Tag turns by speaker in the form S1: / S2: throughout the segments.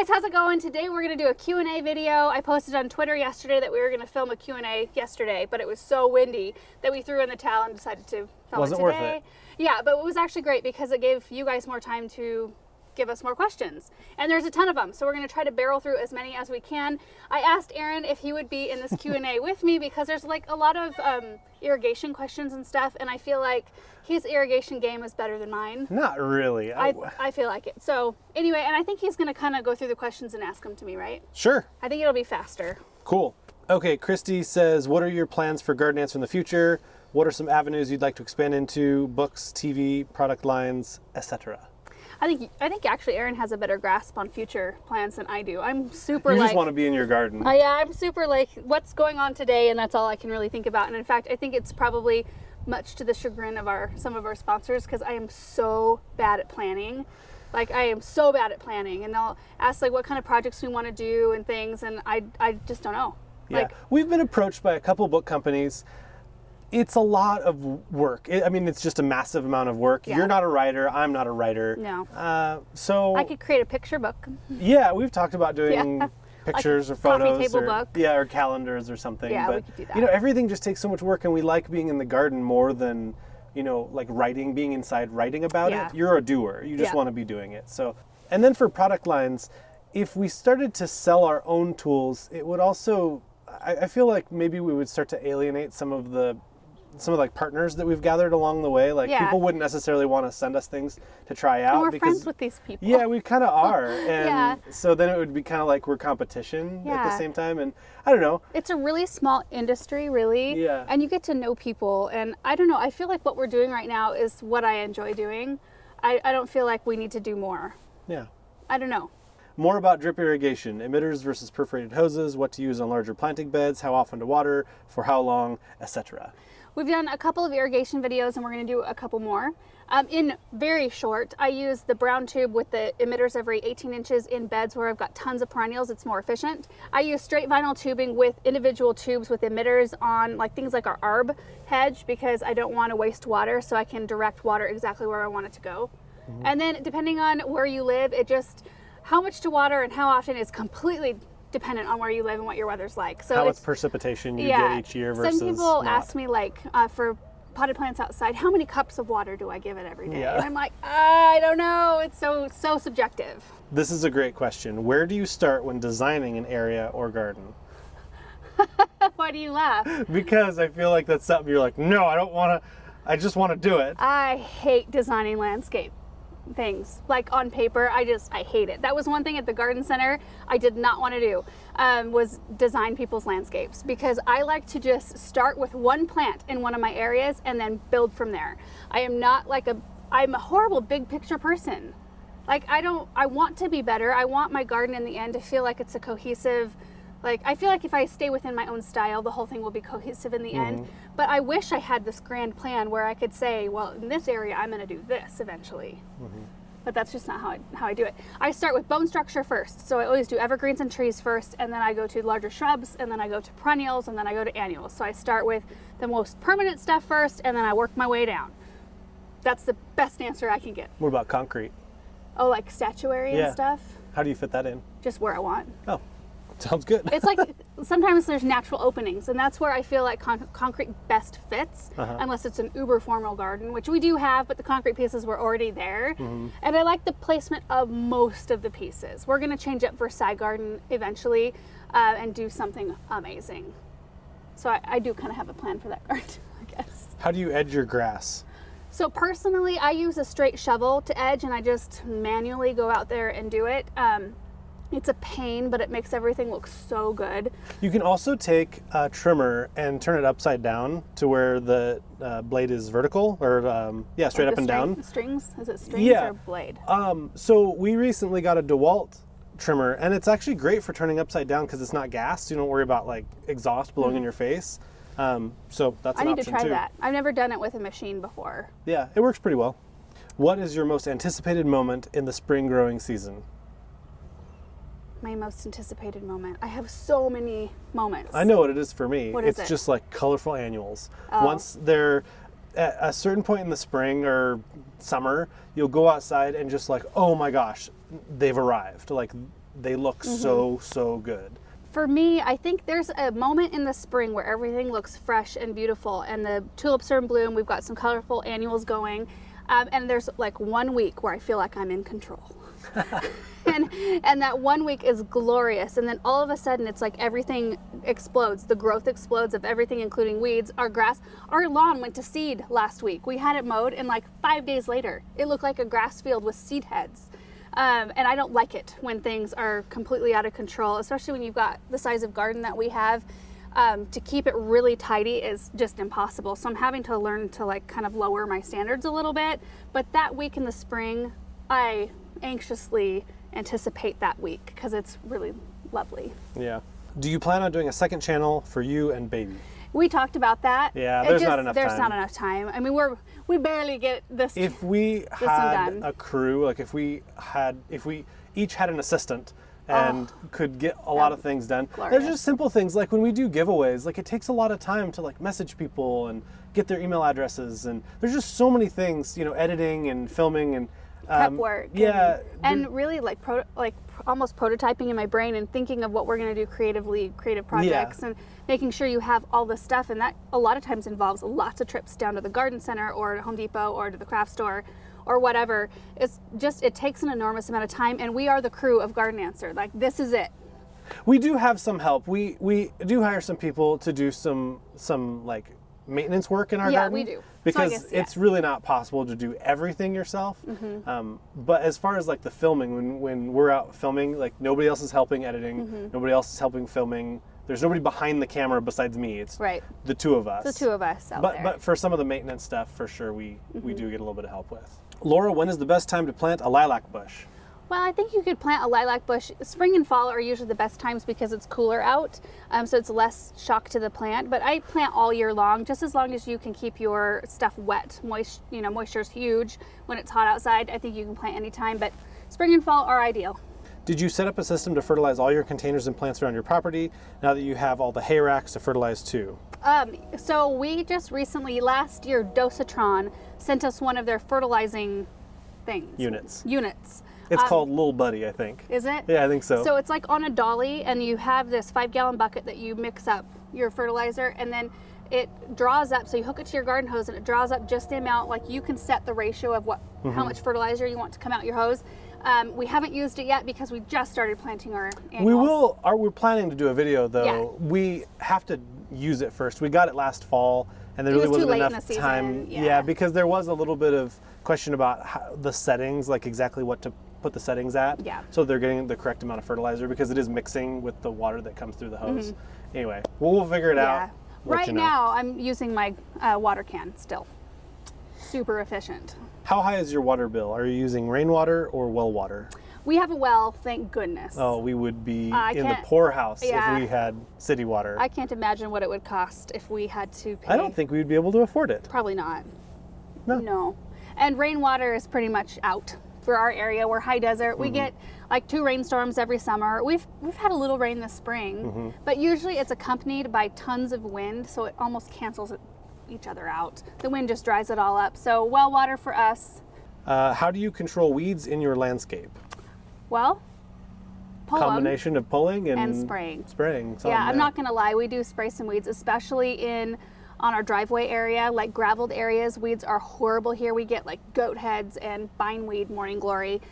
S1: guys, how's it going? Today we're going to do a Q&A video. I posted on Twitter yesterday that we were going to film a Q&A yesterday, but it was so windy that we threw in the towel and decided to film it today.
S2: Wasn't worth it.
S1: Yeah, but it was actually great because it gave you guys more time to give us more questions. And there's a ton of them, so we're going to try to barrel through as many as we can. I asked Aaron if he would be in this Q&A with me because there's like a lot of irrigation questions and stuff, and I feel like his irrigation game is better than mine.
S2: Not really.
S1: I feel like it. So anyway, and I think he's going to kind of go through the questions and ask them to me, right?
S2: Sure.
S1: I think it'll be faster.
S2: Cool. Okay, Christy says, what are your plans for Garden Answer in the future? What are some avenues you'd like to expand into? Books, TV, product lines, etc.
S1: I think actually Aaron has a better grasp on future plans than I do. I'm super
S2: You just want to be in your garden.
S1: Yeah, I'm super like, what's going on today, and that's all I can really think about. And in fact, I think it's probably much to the chagrin of some of our sponsors because I am so bad at planning. Like, I am so bad at planning, and they'll ask like what kind of projects we want to do and things, and I just don't know.
S2: Yeah,
S1: Like,
S2: we've been approached by a couple book companies. It's a lot of work. It's just a massive amount of work.
S1: Yeah.
S2: You're not a writer. I'm not a writer.
S1: No.
S2: So
S1: I could create a picture book.
S2: Yeah, we've talked about doing pictures or photos,
S1: coffee table book.
S2: Yeah, or calendars or something.
S1: Yeah,
S2: but
S1: we could do that.
S2: Everything just takes so much work, and we like being in the garden more than like writing, being inside writing about
S1: Yeah.
S2: it. You're a doer. You just
S1: Yeah.
S2: want to be doing it. So, and then for product lines, if we started to sell our own tools, it would also. I feel like maybe we would start to alienate some of like partners that we've gathered along the way. Like
S1: Yeah.
S2: people wouldn't necessarily want to send us things to try out.
S1: And we're
S2: because,
S1: friends with these people.
S2: Yeah, we kind of are. And
S1: Yeah.
S2: so then it would be kind of like we're competition at the
S1: Yeah.
S2: same time. And I don't know.
S1: It's a really small industry, really.
S2: Yeah.
S1: And you get to know people. And I don't know, I feel like what we're doing right now is what I enjoy doing. I don't feel like we need to do more.
S2: Yeah.
S1: I don't know.
S2: More about drip irrigation, emitters versus perforated hoses, what to use on larger planting beds, how often to water, for how long, etc.
S1: We've done a couple of irrigation videos and we're going to do a couple more. In very short, I use the brown tube with the emitters every 18 inches in beds where I've got tons of perennials. It's more efficient. I use straight vinyl tubing with individual tubes with emitters on like things like our arb hedge because I don't want to waste water, so I can direct water exactly where I want it to go. Mm-hmm. And then depending on where you live, how much to water and how often is completely dependent on where you live and what your weather's like. So
S2: how much precipitation you get each year versus
S1: some people
S2: not.
S1: ask me like for potted plants outside, how many cups of water do I give it every day?
S2: Yeah.
S1: And I'm like, I don't know. It's so subjective.
S2: This is a great question. Where do you start when designing an area or garden?
S1: Why do you laugh?
S2: Because I feel like that's something you're like, no, I don't want to, I just want to do it.
S1: I hate designing landscape things like on paper. I hate it. That was one thing at the garden center I did not want to do, was design people's landscapes, because I like to just start with one plant in one of my areas and then build from there. I'm a horrible big picture person. Like I want to be better. I want my garden in the end to feel like it's a cohesive, like I feel like if I stay within my own style, the whole thing will be cohesive in the end. But I wish I had this grand plan where I could say, well, in this area, I'm going to do this eventually. But that's just not how I do it. I start with bone structure first. So I always do evergreens and trees first, and then I go to larger shrubs, and then I go to perennials, and then I go to annuals. So I start with the most permanent stuff first, and then I work my way down. That's the best answer I can give.
S2: What about concrete?
S1: Oh, like statuary and stuff?
S2: How do you fit that in?
S1: Just where I want.
S2: Oh, sounds good.
S1: It's like sometimes there's natural openings, and that's where I feel like concrete best fits, unless it's an uber formal garden, which we do have, but the concrete pieces were already there. And I like the placement of most of the pieces. We're going to change up for side garden eventually and do something amazing. So I do kind of have a plan for that garden, I guess.
S2: How do you edge your grass?
S1: So personally, I use a straight shovel to edge, and I just manually go out there and do it. It's a pain, but it makes everything look so good.
S2: You can also take a trimmer and turn it upside down to where the blade is vertical, or straight up and down.
S1: Strings? Is it strings or blade?
S2: So we recently got a DeWalt trimmer, and it's actually great for turning upside down because it's not gas. So you don't worry about like exhaust blowing in your face. So that's an option too.
S1: I need to try that. I've never done it with a machine before.
S2: Yeah, it works pretty well. What is your most anticipated moment in the spring growing season?
S1: My most anticipated moment. I have so many moments.
S2: I know what it is for me.
S1: What is it?
S2: It's just like colorful annuals.
S1: Oh.
S2: Once they're at a certain point in the spring or summer, you'll go outside and just like, oh my gosh, they've arrived. Like they look so good.
S1: For me, I think there's a moment in the spring where everything looks fresh and beautiful, and the tulips are in bloom. We've got some colorful annuals going, and there's like 1 week where I feel like I'm in control. and that 1 week is glorious, and then all of a sudden it's like everything explodes. The growth explodes of everything, including weeds. Our lawn went to seed last week. We had it mowed, and like 5 days later it looked like a grass field with seed heads. And I don't like it when things are completely out of control, especially when you've got the size of garden that we have. To keep it really tidy is just impossible. So I'm having to learn to like kind of lower my standards a little bit. But that week in the spring, I anxiously anticipate that week because it's really lovely.
S2: Yeah. Do you plan on doing a second channel for you and baby?
S1: We talked about that.
S2: Yeah, there's not enough time.
S1: There's not enough time. I mean, we barely get this.
S2: If we had a crew, like if we each had an assistant and could get a lot of things done.
S1: Glorious.
S2: There's just simple things like when we do giveaways, like it takes a lot of time to like message people and get their email addresses, and there's just so many things, you know, editing and filming and
S1: prep work.
S2: Yeah.
S1: And really like almost prototyping in my brain and thinking of what we're going to do creative projects, and making sure you have all this stuff. And that a lot of times involves lots of trips down to the garden center or to Home Depot or to the craft store or whatever. It takes an enormous amount of time, and we are the crew of Garden Answer. Like, this is it.
S2: We do have some help. We do hire some people to do some like maintenance work in our garden.
S1: Yeah, we do.
S2: Because it's really not possible to do everything yourself. But as far as like the filming, when we're out filming, like nobody else is helping editing, nobody else is helping filming. There's nobody behind the camera besides me. It's the two of us.
S1: The two of us out there.
S2: But for some of the maintenance stuff, for sure, we do get a little bit of help with. Laura, when is the best time to plant a lilac bush?
S1: Well, I think you could plant a lilac bush. Spring and fall are usually the best times because it's cooler out, so it's less shock to the plant. But I plant all year long, just as long as you can keep your stuff wet. Moisture is huge when it's hot outside. I think you can plant anytime, but spring and fall are ideal.
S2: Did you set up a system to fertilize all your containers and plants around your property now that you have all the hay racks to fertilize too?
S1: So we just recently, last year, Dosatron sent us one of their fertilizing things.
S2: Units.
S1: It's
S2: called Lil Buddy, I think.
S1: Is it?
S2: Yeah, I think so.
S1: So it's like on a dolly, and you have this 5-gallon bucket that you mix up your fertilizer, and then it draws up. So you hook it to your garden hose, and it draws up just the amount. Like, you can set the ratio of how much fertilizer you want to come out your hose. We haven't used it yet because we just started planting our annuals.
S2: We're planning to do a video though.
S1: Yeah.
S2: We have to use it first. We got it last fall, and there really wasn't enough time. Yeah, because there was a little bit of question about the settings, like exactly what to put the settings at.
S1: Yeah.
S2: So they're getting the correct amount of fertilizer because it is mixing with the water that comes through the hose. Anyway, we'll figure it out.
S1: Right now, I'm using my water can still. Super efficient.
S2: How high is your water bill? Are you using rainwater or well water?
S1: We have a well, thank goodness.
S2: Oh, we would be in the poorhouse if we had city water.
S1: I can't imagine what it would cost if we had to pay.
S2: I don't think we would be able to afford it.
S1: Probably not.
S2: No.
S1: And rainwater is pretty much out for our area. We're high desert. We get like 2 rainstorms every summer. We've had a little rain this spring, but usually it's accompanied by tons of wind, so it almost cancels each other out. The wind just dries it all up. So well water for us.
S2: How do you control weeds in your landscape?
S1: Well,
S2: combination of pulling and
S1: spraying.
S2: Yeah,
S1: I'm not gonna lie, we do spray some weeds, especially on our driveway area, like graveled areas. Weeds are horrible here. We get like goat heads and bindweed, morning glory,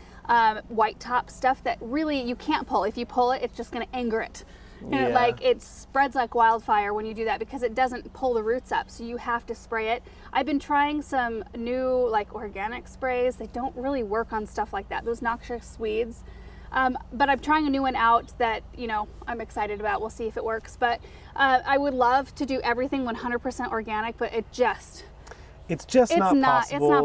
S1: white top stuff that really you can't pull. If you pull it, it's just gonna anger it. And it spreads like wildfire when you do that because it doesn't pull the roots up, so you have to spray it. I've been trying some new like organic sprays. They don't really work on stuff like that, those noxious weeds. But I'm trying a new one out that I'm excited about. We'll see if it works. But I would love to do everything 100% organic, but it's not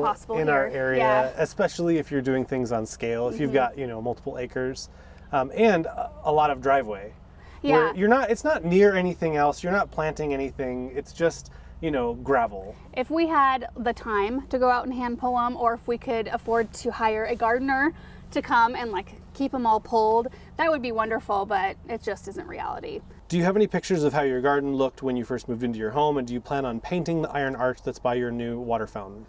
S1: possible
S2: in
S1: here.
S2: Our area, especially if you're doing things on scale. If you've got multiple acres and a lot of driveway.
S1: Yeah.
S2: Where it's not near anything else. You're not planting anything. It's just, gravel.
S1: If we had the time to go out and hand pull them, or if we could afford to hire a gardener to come and keep them all pulled, that would be wonderful, but it just isn't reality.
S2: Do you have any pictures of how your garden looked when you first moved into your home, and do you plan on painting the iron arch that's by your new water fountain?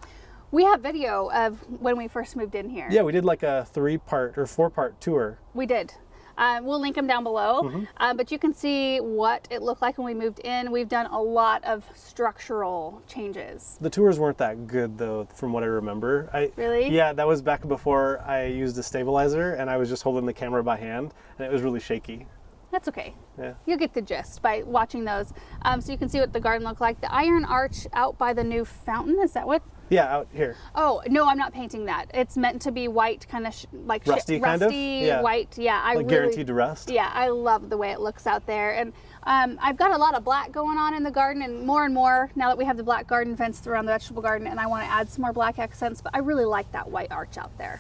S1: We have video of when we first moved in here.
S2: Yeah, we did like a 3-part or 4-part tour.
S1: We did. We'll link them down below, but you can see what it looked like when we moved in. We've done a lot of structural changes.
S2: The tours weren't that good though, from what I remember.
S1: Really?
S2: Yeah, that was back before I used a stabilizer and I was just holding the camera by hand and it was really shaky.
S1: That's okay.
S2: Yeah.
S1: You'll get the gist by watching those. So you can see what the garden looked like. The iron arch out by the new fountain, is that what?
S2: Yeah, out here.
S1: Oh, no, I'm not painting that. It's meant to be white, kind of like
S2: Rusty kind of? Yeah.
S1: white. Yeah, I
S2: Like
S1: really,
S2: guaranteed to rust?
S1: Yeah, I love the way it looks out there. And I've got a lot of black going on in the garden, and more now that we have the black garden fence around the vegetable garden, and I want to add some more black accents, but I really like that white arch out there.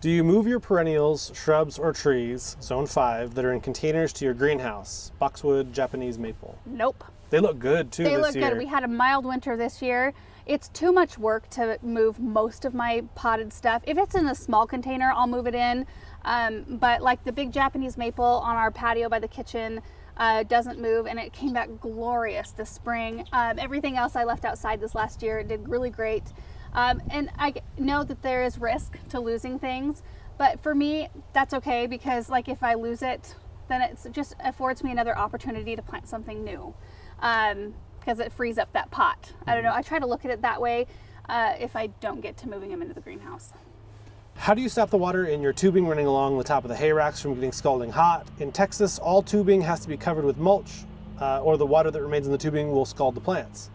S2: Do you move your perennials, shrubs, or trees, zone 5, that are in containers to your greenhouse? Boxwood, Japanese maple.
S1: Nope.
S2: They look good too
S1: They
S2: this
S1: look
S2: year.
S1: good. We had a mild winter this year. It's too much work to move most of my potted stuff. If it's in a small container, I'll move it in. But like the big Japanese maple on our patio by the kitchen doesn't move, and it came back glorious this spring. Everything else I left outside this last year, it did really great. And I know that there is risk to losing things, but for me, that's okay, because like if I lose it, then it just affords me another opportunity to plant something new. Because it frees up that pot. I don't know, I try to look at it that way if I don't get to moving them into the greenhouse.
S2: How do you stop the water in your tubing running along the top of the hay racks from getting scalding hot? In Texas, all tubing has to be covered with mulch, or the water that remains in the tubing will scald the plants.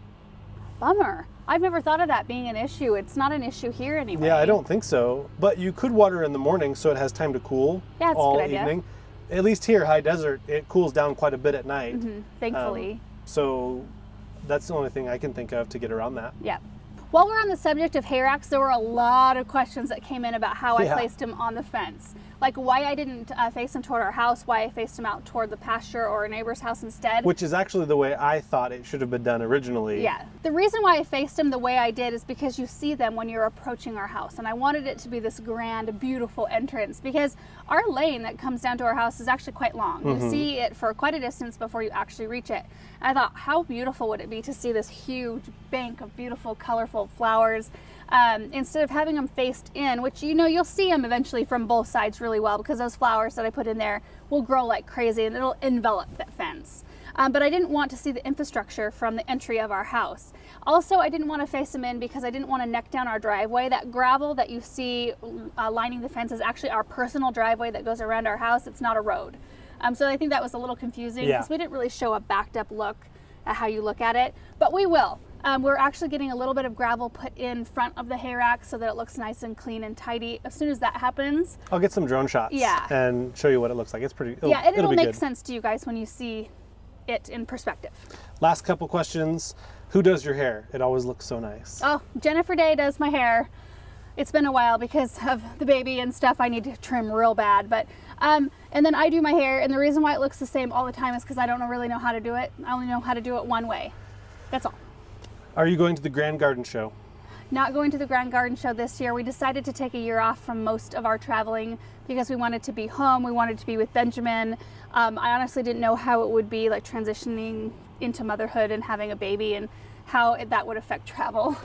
S1: Bummer. I've never thought of that being an issue. It's not an issue here anyway.
S2: Yeah, I don't think so. But you could water in the morning so it has time to cool
S1: Yeah, that's a
S2: all
S1: good idea.
S2: evening. At least here, high desert, it cools down quite a bit at night.
S1: Thankfully.
S2: So that's the only thing I can think of to get around that.
S1: Yeah. While we're on the subject of hay racks, there were a lot of questions that came in about how I placed them on the fence. Like why I didn't face them toward our house, why I faced them out toward the pasture or a neighbor's house instead.
S2: Which is actually the way I thought it should have been done originally.
S1: Yeah. The reason why I faced them the way I did is because you see them when you're approaching our house. And I wanted it to be this grand, beautiful entrance, because our lane that comes down to our house is actually quite long. You see it for quite a distance before you actually reach it. And I thought, how beautiful would it be to see this huge bank of beautiful, colorful flowers instead of having them faced in, which you'll see them eventually from both sides really well, because those flowers that I put in there will grow like crazy and it'll envelop that fence. But I didn't want to see the infrastructure from the entry of our house. Also, I didn't want to face them in because I didn't want to neck down our driveway. That gravel that you see lining the fence is actually our personal driveway that goes around our house. It's not a road. So I think that was a little confusing because we didn't really show a backed up look at how you look at it, but we will. We're actually getting a little bit of gravel put in front of the hay rack so that it looks nice and clean and tidy. As soon as that happens,
S2: I'll get some drone shots and show you what it looks like. It's pretty,
S1: it'll
S2: be
S1: make
S2: good.
S1: sense to you guys when you see it in perspective.
S2: Last couple questions. Who does your hair? It always looks so nice.
S1: Oh, Jennifer Day does my hair. It's been a while because of the baby and stuff. I need to trim real bad, but and then I do my hair, and the reason why it looks the same all the time is because I don't really know how to do it. I only know how to do it one way. That's all.
S2: Are you going to the Grand Garden Show?
S1: Not going to the Grand Garden Show this year. We decided to take a year off from most of our traveling because we wanted to be home. We wanted to be with Benjamin. I honestly didn't know how it would be like transitioning into motherhood and having a baby and how that would affect travel.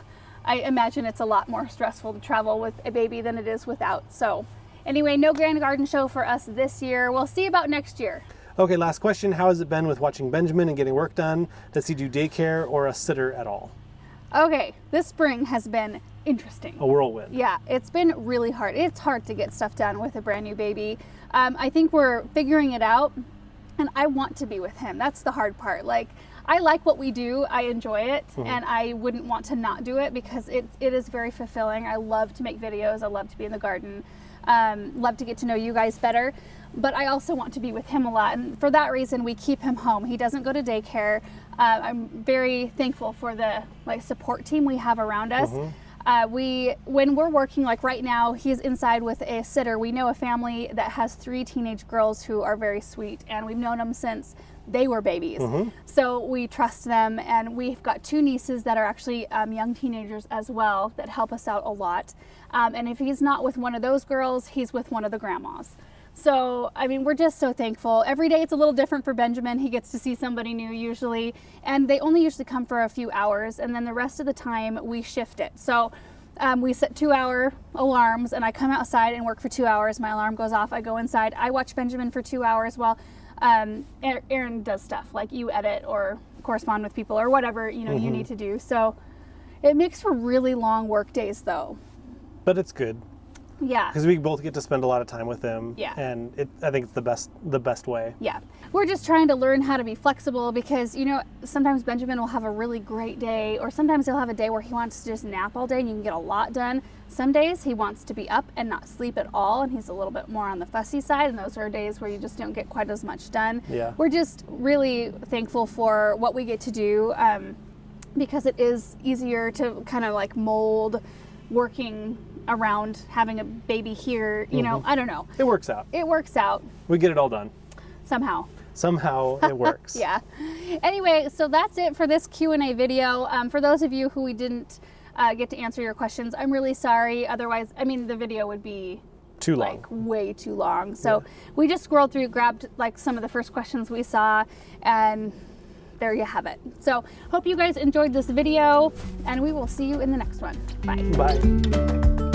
S1: I imagine it's a lot more stressful to travel with a baby than it is without. So anyway, no Grand Garden Show for us this year. We'll see about next year.
S2: Okay, last question. How has it been with watching Benjamin and getting work done? Does he do daycare or a sitter at all?
S1: Okay, this spring has been interesting.
S2: A whirlwind.
S1: Yeah, it's been really hard. It's hard to get stuff done with a brand new baby. I think we're figuring it out, and I want to be with him. That's the hard part. Like, I like what we do. I enjoy it, and I wouldn't want to not do it because it is very fulfilling. I love to make videos. I love to be in the garden. Love to get to know you guys better. But I also want to be with him a lot, and for that reason we keep him home. He doesn't go to daycare. I'm very thankful for the support team we have around us. When we're working, like right now, he's inside with a sitter. We know a family that has 3 teenage girls who are very sweet, and we've known them since they were babies. So we trust them, and we've got 2 nieces that are actually young teenagers as well that help us out a lot. And if he's not with one of those girls, he's with one of the grandmas. So, I mean, we're just so thankful. Every day it's a little different for Benjamin. He gets to see somebody new usually, and they only usually come for a few hours, and then the rest of the time we shift it. So We set 2-hour alarms, and I come outside and work for 2 hours. My alarm goes off. I go inside. I watch Benjamin for 2 hours while Aaron does stuff like you edit or correspond with people or whatever you need to do. So it makes for really long work days, though.
S2: But it's good.
S1: Yeah.
S2: Because we both get to spend a lot of time with him.
S1: Yeah.
S2: And I think it's the best way.
S1: Yeah. We're just trying to learn how to be flexible because, sometimes Benjamin will have a really great day, or sometimes he'll have a day where he wants to just nap all day and you can get a lot done. Some days he wants to be up and not sleep at all, and he's a little bit more on the fussy side, and those are days where you just don't get quite as much done.
S2: Yeah.
S1: We're just really thankful for what we get to do because it is easier to kind of like mold working around having a baby here. I don't know.
S2: It works out.
S1: It works out.
S2: We get it all done.
S1: Somehow
S2: it works.
S1: Yeah. Anyway, so that's it for this Q&A video. For those of you who we didn't get to answer your questions, I'm really sorry. Otherwise, the video would be
S2: too long.
S1: Like way too long. So we just scrolled through, grabbed like some of the first questions we saw, and there you have it. So hope you guys enjoyed this video, and we will see you in the next one. Bye.
S2: Bye.